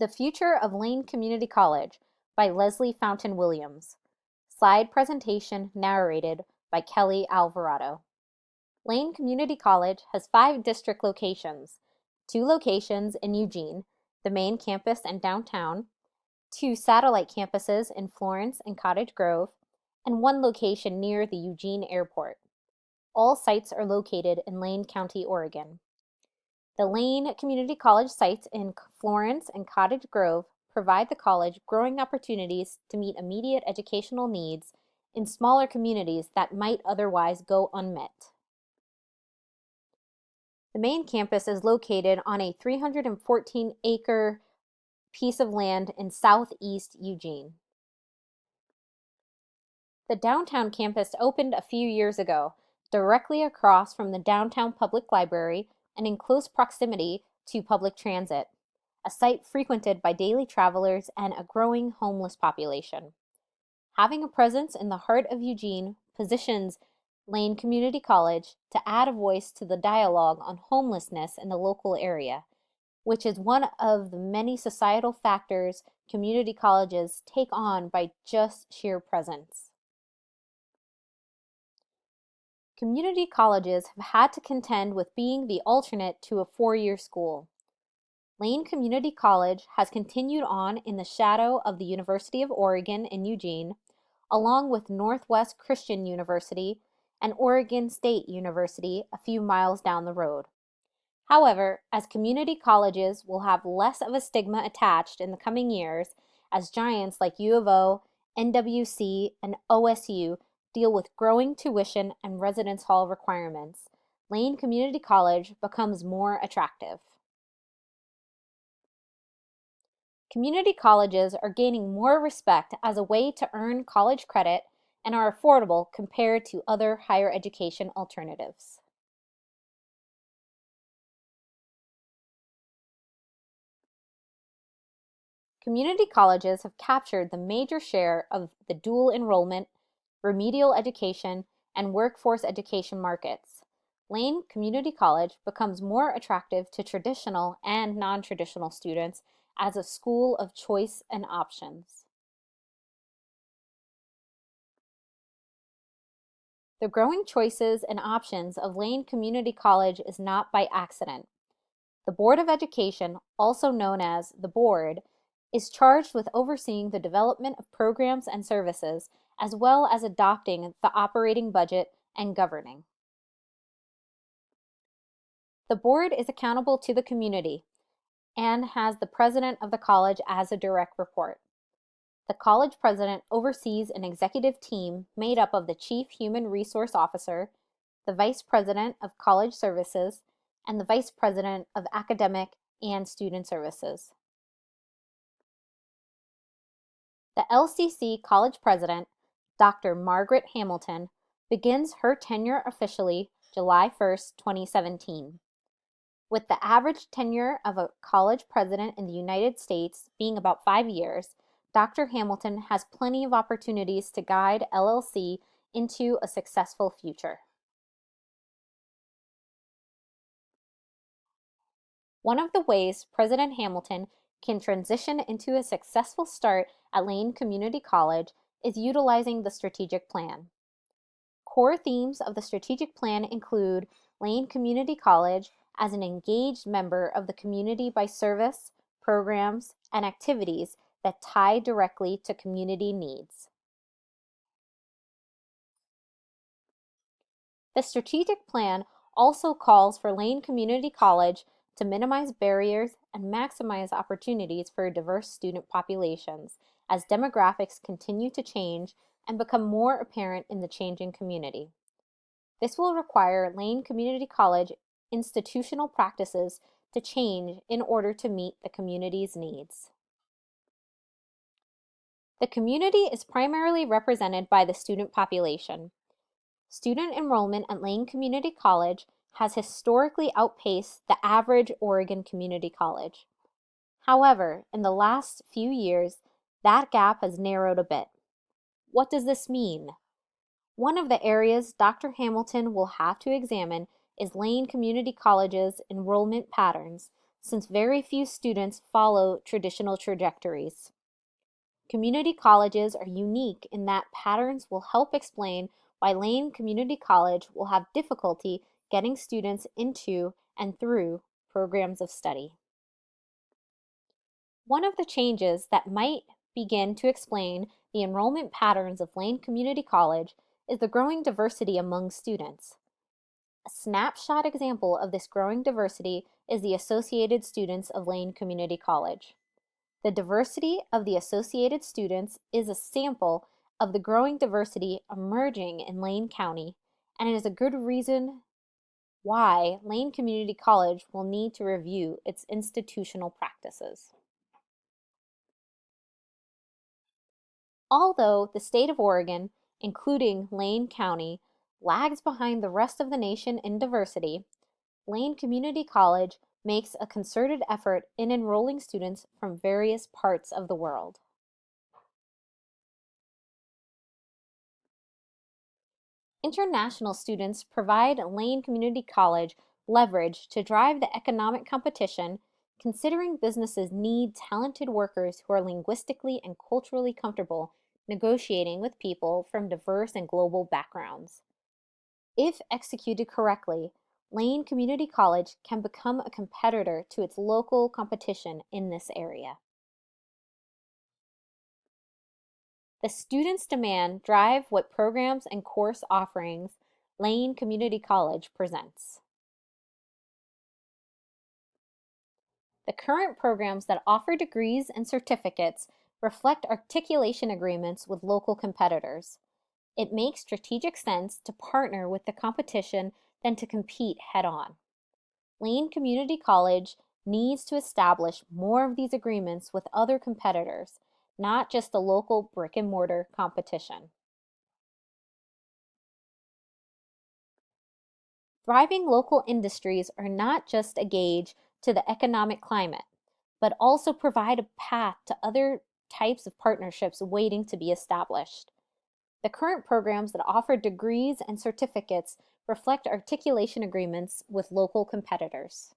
The Future of Lane Community College by Leslie Fountain Williams. Slide presentation narrated by Kelly Alvarado. Lane Community College has 5 district locations, 2 locations in Eugene, the main campus and downtown, 2 satellite campuses in Florence and Cottage Grove, and 1 location near the Eugene Airport. All sites are located in Lane County, Oregon. The Lane Community College sites in Florence and Cottage Grove provide the college growing opportunities to meet immediate educational needs in smaller communities that might otherwise go unmet. The main campus is located on a 314-acre piece of land in southeast Eugene. The downtown campus opened a few years ago, directly across from the downtown public library and in close proximity to public transit, a site frequented by daily travelers and a growing homeless population. Having a presence in the heart of Eugene positions Lane Community College to add a voice to the dialogue on homelessness in the local area, which is one of the many societal factors community colleges take on by just sheer presence. Community colleges have had to contend with being the alternate to a 4-year school. Lane Community College has continued on in the shadow of the University of Oregon in Eugene, along with Northwest Christian University and Oregon State University a few miles down the road. However, as community colleges will have less of a stigma attached in the coming years, as giants like U of O, NWC, and OSU deal with growing tuition and residence hall requirements, Lane Community College becomes more attractive. Community colleges are gaining more respect as a way to earn college credit and are affordable compared to other higher education alternatives. Community colleges have captured the major share of the dual enrollment, remedial education, and workforce education markets. Lane Community College becomes more attractive to traditional and non-traditional students as a school of choice and options. The growing choices and options of Lane Community College is not by accident. The Board of Education, also known as the Board, is charged with overseeing the development of programs and services, as well as adopting the operating budget and governing. The board is accountable to the community and has the president of the college as a direct report. The college president oversees an executive team made up of the chief human resource officer, the vice president of college services, and the vice president of academic and student services. The LCC college president, Dr. Margaret Hamilton, begins her tenure officially July 1st, 2017. With the average tenure of a college president in the United States being about 5 years, Dr. Hamilton has plenty of opportunities to guide LLC into a successful future. One of the ways President Hamilton can transition into a successful start at Lane Community College is utilizing the strategic plan. Core themes of the strategic plan include Lane Community College as an engaged member of the community by service, programs, and activities that tie directly to community needs. The strategic plan also calls for Lane Community College to minimize barriers and maximize opportunities for diverse student populations as demographics continue to change and become more apparent in the changing community. This will require Lane Community College institutional practices to change in order to meet the community's needs. The community is primarily represented by the student population. Student enrollment at Lane Community College has historically outpaced the average Oregon community college. However, in the last few years, that gap has narrowed a bit. What does this mean? One of the areas Dr. Hamilton will have to examine is Lane Community College's enrollment patterns, since very few students follow traditional trajectories. Community colleges are unique in that patterns will help explain why Lane Community College will have difficulty getting students into and through programs of study. One of the changes that might begin to explain the enrollment patterns of Lane Community College is the growing diversity among students. A snapshot example of this growing diversity is the associated students of Lane Community College. The diversity of the associated students is a sample of the growing diversity emerging in Lane County, and it is a good reason why Lane Community College will need to review its institutional practices. Although the state of Oregon, including Lane County, lags behind the rest of the nation in diversity, Lane Community College makes a concerted effort in enrolling students from various parts of the world. International students provide Lane Community College leverage to drive the economic competition, considering businesses need talented workers who are linguistically and culturally comfortable negotiating with people from diverse and global backgrounds. If executed correctly, Lane Community College can become a competitor to its local competition in this area. The students' demand drive what programs and course offerings Lane Community College presents. The current programs that offer degrees and certificates reflect articulation agreements with local competitors. It makes strategic sense to partner with the competition than to compete head-on. Lane Community College needs to establish more of these agreements with other competitors, not just the local brick-and-mortar competition. Thriving local industries are not just a gauge to the economic climate, but also provide a path to other types of partnerships waiting to be established. The current programs that offer degrees and certificates reflect articulation agreements with local competitors.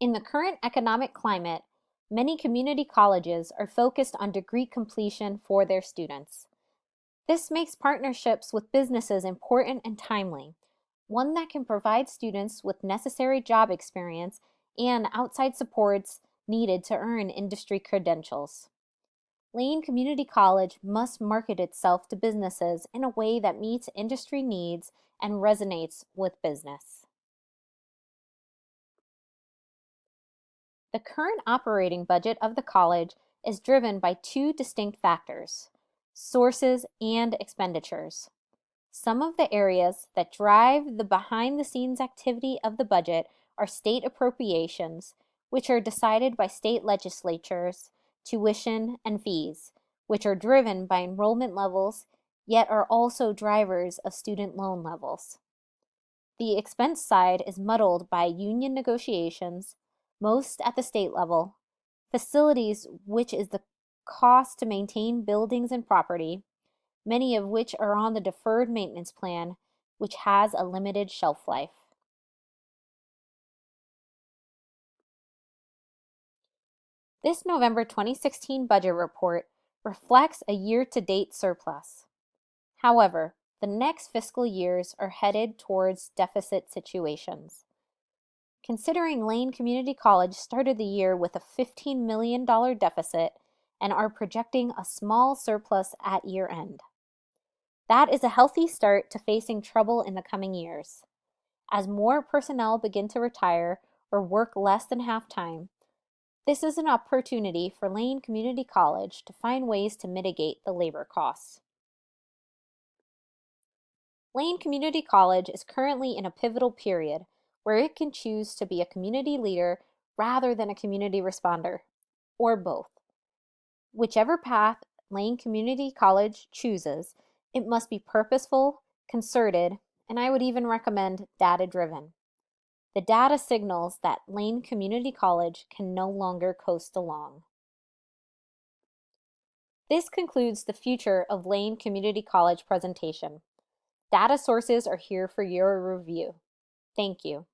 In the current economic climate, many community colleges are focused on degree completion for their students. This makes partnerships with businesses important and timely, one that can provide students with necessary job experience and outside supports needed to earn industry credentials. Lane Community College must market itself to businesses in a way that meets industry needs and resonates with business. The current operating budget of the college is driven by two distinct factors: sources and expenditures. Some of the areas that drive the behind-the-scenes activity of the budget are state appropriations, which are decided by state legislatures, tuition, and fees, which are driven by enrollment levels, yet are also drivers of student loan levels. The expense side is muddled by union negotiations, most at the state level, facilities, which is the cost to maintain buildings and property, many of which are on the deferred maintenance plan, which has a limited shelf life. This November 2016 budget report reflects a year-to-date surplus. However, the next fiscal years are headed towards deficit situations. Considering Lane Community College started the year with a $15 million deficit and are projecting a small surplus at year end. That is a healthy start to facing trouble in the coming years. As more personnel begin to retire or work less than half-time, this is an opportunity for Lane Community College to find ways to mitigate the labor costs. Lane Community College is currently in a pivotal period where it can choose to be a community leader rather than a community responder, or both. Whichever path Lane Community College chooses, it must be purposeful, concerted, and I would even recommend data-driven. The data signals that Lane Community College can no longer coast along. This concludes the Future of Lane Community College presentation. Data sources are here for your review. Thank you.